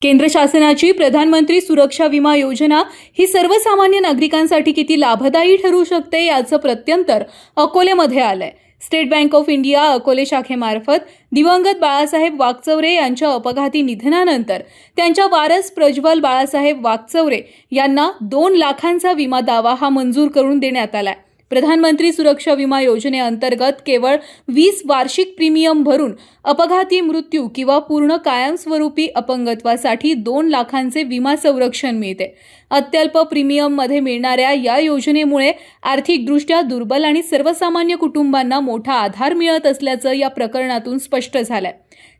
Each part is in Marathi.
केंद्र शासनाची प्रधानमंत्री सुरक्षा विमा योजना ही सर्वसामान्य नागरिकांसाठी किती लाभदायी ठरू शकते याचं प्रत्यंतर अकोलेमध्ये आलंय। State bank of India Akole शाखेमार्फत दिवंगत बाळासाहेब वागचौरे यांच्या अपघाती निधनानंतर त्यांच्या वारस प्रज्वल बाळासाहेब वागचौरे यांना 2 लाखांचा विमा दावा हा मंजूर करून देण्यात आलाय। प्रधानमंत्री सुरक्षा विमा योजनेअंतर्गत केवळ 20 वार्षिक प्रीमियम भरून अपघाती मृत्यू किंवा पूर्ण कायमस्वरूपी अपंगत्वासाठी 2 लाखांचे विमा संरक्षण मिळते। अत्यल्प प्रीमियम मध्ये मिळणाऱ्या या योजनेमुळे आर्थिकदृष्ट्या दुर्बल आणि सर्वसामान्य कुटुंबांना मोठा आधार मिळत असल्याचं या प्रकरणातून स्पष्ट झालंय।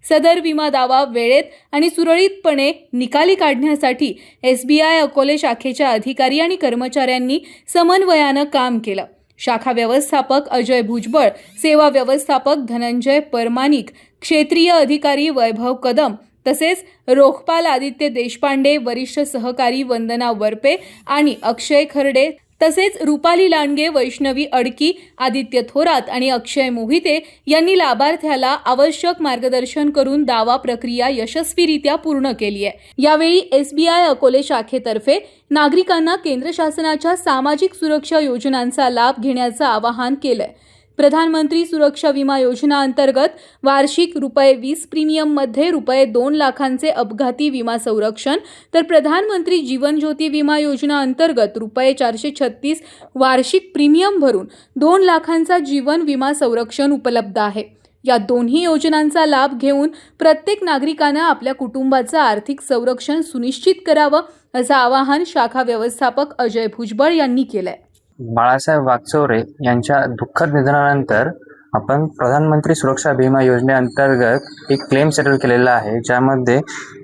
सदर विमा दावा वेळेत आणि सुरळीतपणे निकाली काढण्यासाठी SBI अकोले शाखेच्या अधिकारी आणि कर्मचाऱ्यांनी समन्वयानं काम केलं। शाखा व्यवस्थापक अजय भुजबळ, सेवा व्यवस्थापक धनंजय परमानिक, क्षेत्रीय अधिकारी वैभव कदम तसेच रोखपाल आदित्य देशपांडे, वरिष्ठ सहकारी वंदना वरपे आणि अक्षय खर्डे तसेच रुपाली लांडगे, वैष्णवी अडकी, आदित्य थोरात आणि अक्षय मोहिते यांनी लाभार्थ्याला आवश्यक मार्गदर्शन करून दावा प्रक्रिया यशस्वीरित्या पूर्ण केली आहे। यावेळी SBI अकोले शाखेतर्फे नागरिकांना केंद्र शासनाच्या सामाजिक सुरक्षा योजनांचा लाभ घेण्याचं आवाहन केलंय। प्रधानमंत्री सुरक्षा विमा योजना अंतर्गत वार्षिक ₹20 प्रीमियम मध्ये ₹2 लाखांचे अपघाती विमा संरक्षण, तर प्रधानमंत्री जीवन ज्योती विमा योजना अंतर्गत ₹436 वार्षिक प्रीमियम भरून 2 लाखांचा जीवन विमा संरक्षण उपलब्ध आहे। या दोन्ही योजनांचा लाभ घेऊन प्रत्येक नागरिकाने आपल्या कुटुंबाचं आर्थिक संरक्षण सुनिश्चित करावं असं आवाहन शाखा व्यवस्थापक अजय भुजबळ यांनी केलंय। बाळासाहेब वागचौरे यांच्या दुःखद निधनानंतर आपण प्रधानमंत्री सुरक्षा विमा योजनेअंतर्गत एक क्लेम सेटल केलेला आहे, ज्यामध्ये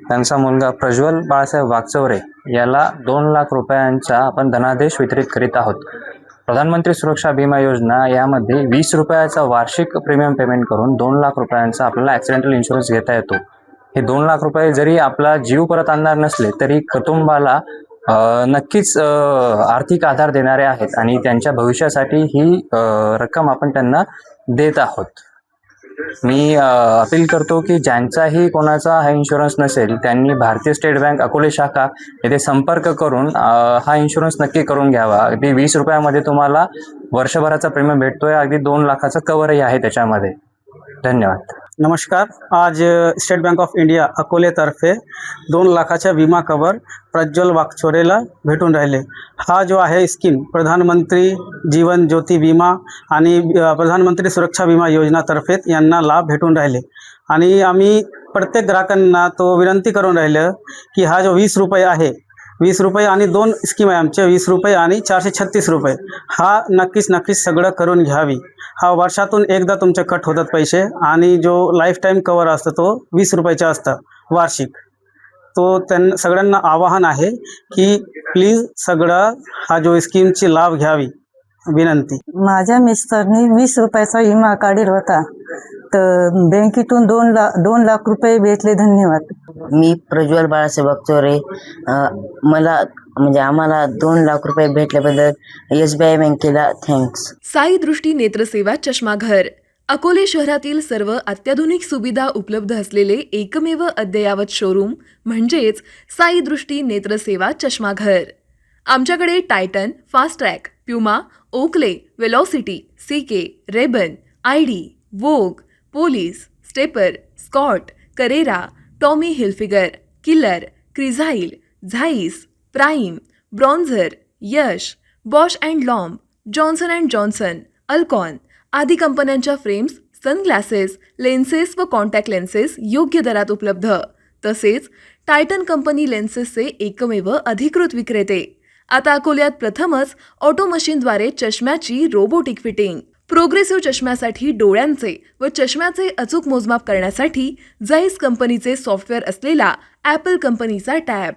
त्यांचा मुलगा प्रज्वल बाळासाहेब वागचौरे याला 2 लाख रुपयांचा आपण धनादेश वितरित करीत आहोत। प्रधानमंत्री सुरक्षा विमा योजना यामध्ये 20 रुपयाचा वार्षिक प्रीमियम पेमेंट करून 2 लाख रुपयांचा आपल्याला ॲक्सिडेंटल इन्शुरन्स घेता येतो। हे 2 लाख रुपये जरी आपला जीव परत आणणार नसले तरी कुटुंबाला नक्कीच आर्थिक आधार देणारे आहेत आणि त्यांच्या भविष्यासाठी ही रक्कम आपण त्यांना देत आहोत। मी अपील करतो की ज्यांचाही कोणाचा हा इन्शुरन्स नसेल त्यांनी भारतीय स्टेट बँक अकोले शाखा येथे संपर्क करून हा इन्शुरन्स नक्की करून घ्यावा। अगदी 20 रुपयामध्ये तुम्हाला वर्षभराचा प्रीमियम भेटतोय, अगदी 2 लाखाचा कवरही आहे त्याच्यामध्ये। धन्यवाद। नमस्कार। आज स्टेट बँक ऑफ इंडिया अकोलेतर्फे 2 लाखाचा विमा कवर प्रज्वल वागचौरेला भेटून राहिले। हा जो आहे स्कीम प्रधानमंत्री जीवन ज्योती विमा आणि प्रधानमंत्री सुरक्षा विमा योजनातर्फे यांना लाभ भेटून राहिले आणि आम्ही प्रत्येक ग्राहकांना तो विनंती करून राहिलं की हा जो 20 रुपये आहे, 20 रुपये आणि 2 स्कीम आहे आमचे, 20 रुपये आणि 436 रुपये, हा नक्कीच सगळं करून घ्यावी। हा वर्षातून एकदा तुमचे कट होतात पैसे आणि जो लाईफ टाईम कवर असतो तो 20 रुपयाचा असतं वार्षिक। तो त्यांना सगळ्यांना आवाहन आहे की प्लीज सगळं हा जो स्कीमची लाभ घ्यावी विनंती। माझ्या मिस्टरनी 20 रुपयाचा विमा काढला होता, तर बँकेतून 2 लाख रुपये भेटले। धन्यवाद। मी प्रज्वल बाळासाहेब वागचौरे, मला म्हणजे आम्हाला 2 लाख रुपये भेटल्याबद्दल SBI बँकेला थँक्स। साई दृष्टी नेत्रसेवा चष्माघर अकोले शहरातील सर्व अत्याधुनिक सुविधा उपलब्ध असलेले एकमेव अद्ययावत शोरूम म्हणजेच साई दृष्टी नेत्रसेवा चष्माघर। आमच्याकडे Titan, fast track, Puma, Oakley, Velocity, CK, Ray Ban, ID, Vogue, Police, Stepper, Scott, Carrera, Tommy Hilfiger, Killer, Crizal, Zeiss, Prime, Bronzer, Yash, Bausch and Lomb, Johnson and Johnson, Alcon आदी कंपन्यांच्या फ्रेम्स, सनग्लासेस, लेन्सेस व कॉन्टॅक्ट लेन्सेस योग्य दरात उपलब्ध। तसेच टायटन कंपनी लेन्सेसचे एकमेव अधिकृत विक्रेते। आता अकोल्यात प्रथमच ऑटो मशीनद्वारे चष्म्याची रोबोटिक फिटिंग। प्रोग्रेसिव्ह चष्म्यासाठी डोळ्यांचे व चष्म्याचे अचूक मोजमाप करण्यासाठी जाईस कंपनीचे सॉफ्टवेअर असलेला ॲपल कंपनीचा टॅब।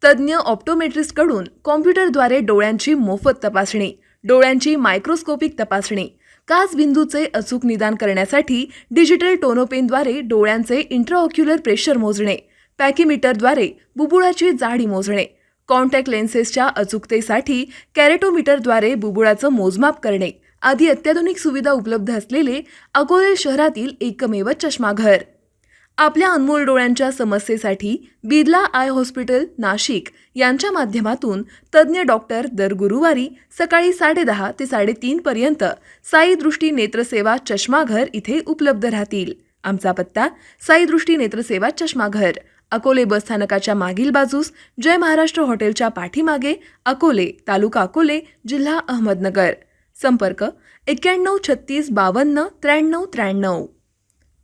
तज्ज्ञ ऑप्टोमेट्रिस्टकडून कॉम्प्युटरद्वारे डोळ्यांची मोफत तपासणी, डोळ्यांची मायक्रोस्कोपिक तपासणी, काच बिंदूचे अचूक निदान करण्यासाठी डिजिटल टोनोपेनद्वारे डोळ्यांचे इंट्राऑक्युलर प्रेशर मोजणे, पॅकीमीटरद्वारे बुबुळाची जाडी मोजणे, कॉन्टॅक्ट लेन्सेसच्या अचूकतेसाठी कॅरेटोमीटरद्वारे बुबुळाचं मोजमाप करणे आदी अत्याधुनिक सुविधा उपलब्ध असलेले अकोले शहरातील एकमेव चष्माघर। आपल्या अनमोल डोळ्यांच्या समस्येसाठी बिर्ला आय हॉस्पिटल नाशिक यांच्या माध्यमातून तज्ज्ञ डॉक्टर दर गुरुवारी सकाळी 10:30 ते 3:30 पर्यंत साई दृष्टी नेत्रसेवा चष्माघर इथे उपलब्ध राहतील. आमचा पत्ता साई दृष्टी नेत्रसेवा चष्माघर, अकोले बसस्थानकाच्या मागील बाजूस, जय महाराष्ट्र हॉटेलच्या पाठीमागे, अकोले, तालुका अकोले, जिल्हा अहमदनगर. संपर्क 91 36 52 93 93.